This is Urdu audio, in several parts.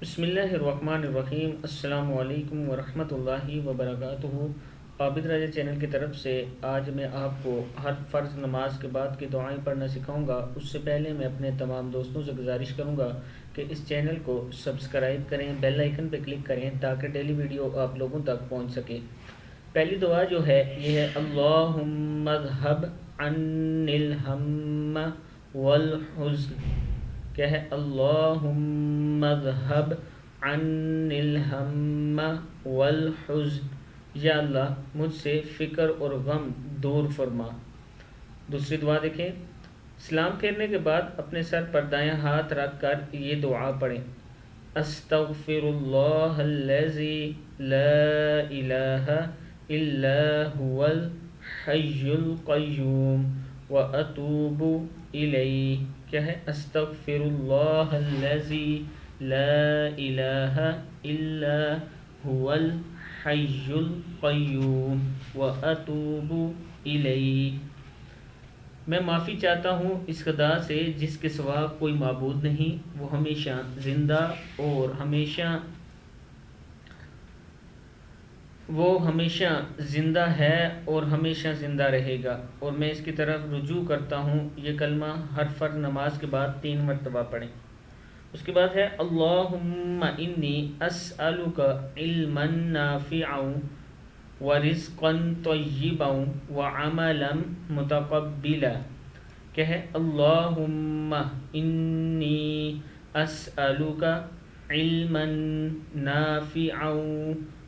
بسم اللہ الرحمن الرحیم۔ السلام علیکم ورحمۃ اللہ وبرکاتہ۔ عابد راجہ چینل کی طرف سے آج میں آپ کو ہر فرض نماز کے بعد کی دعائیں پڑھنا سکھاؤں گا۔ اس سے پہلے میں اپنے تمام دوستوں سے گزارش کروں گا کہ اس چینل کو سبسکرائب کریں، بیل آئیکن پہ کلک کریں تاکہ ڈیلی ویڈیو آپ لوگوں تک پہنچ سکے۔ پہلی دعا جو ہے یہ ہے اللہم اذھب عنی الہم والحزن۔ کیا ہے؟ اللہم اذھب عنی الہم والحزن، یا اللہ مجھ سے فکر اور غم دور فرما۔ دوسری دعا دیکھیں، سلام پھیرنے کے بعد اپنے سر پر دایاں ہاتھ رکھ کر یہ دعا پڑھیں، استغفر اللہ الذی لا الہ الا هو الحی القیوم واتوب الیہ۔ کیا ہے؟ استغفر اللہ الذی لا الہ الا هو الحی القیوم واتوب الیہ۔ میں معافی چاہتا ہوں اس خدا سے جس کے سوا کوئی معبود نہیں، وہ ہمیشہ زندہ ہے اور ہمیشہ زندہ رہے گا، اور میں اس کی طرف رجوع کرتا ہوں۔ یہ کلمہ ہر فرض نماز کے بعد 3 مرتبہ پڑھیں۔ اس کے بعد ہے اللہم انی اسألک علما نافعا ورزقا طیبا وعملا متقبلا۔ کہ ہے؟ اللہم انی اسألک علما نافعا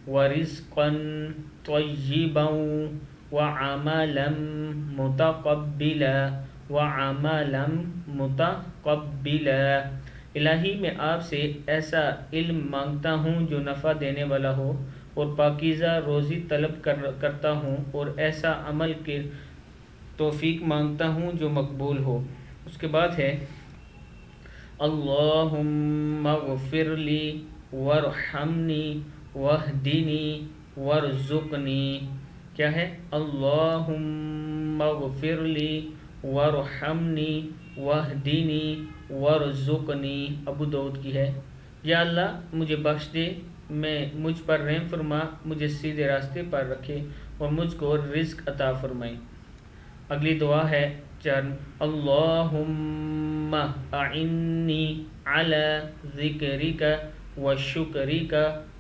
ورزقا طیبا وعملا متقبلا وعملا متقبلا۔ الہی میں آپ سے ایسا علم مانگتا ہوں جو نفع دینے والا ہو، اور پاکیزہ روزی طلب کرتا ہوں، اور ایسا عمل کی توفیق مانگتا ہوں جو مقبول ہو۔ اس کے بعد ہے اللہم اغفر لی وارحمنی واہدنی وارزقنی۔ کیا ہے؟ اللہم اغفر لی وارحمنی واہدنی وارزقنی۔ ابو داؤد کی ہے۔ یا اللہ مجھے بخش دے، مجھ پر رحم فرما، مجھے سیدھے راستے پر رکھے اور مجھ کو رزق عطا فرمائے۔ اگلی دعا ہے اللہم اعنی علی ذکرک وشکرک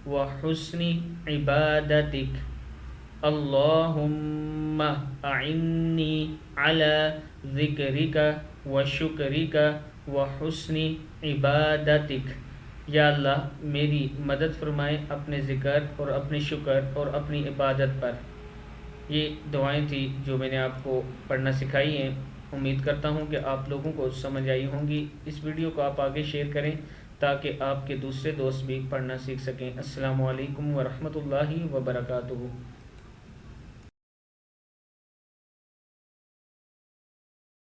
وحسن عبادتک۔ اللہم اعنی علی ذکرک وشکرک وحسن عبادتک۔ یا اللہ میری مدد فرمائے اپنے ذکر اور اپنے شکر اور اپنی عبادت پر۔ یہ دعائیں تھی جو میں نے آپ کو پڑھنا سکھائی ہیں۔ امید کرتا ہوں کہ آپ لوگوں کو سمجھ آئی ہوں گی۔ اس ویڈیو کو آپ آگے شیئر کریں تاکہ آپ کے دوسرے دوست بھی پڑھنا سیکھ سکیں۔ السلام علیکم ورحمۃ اللہ وبرکاتہ۔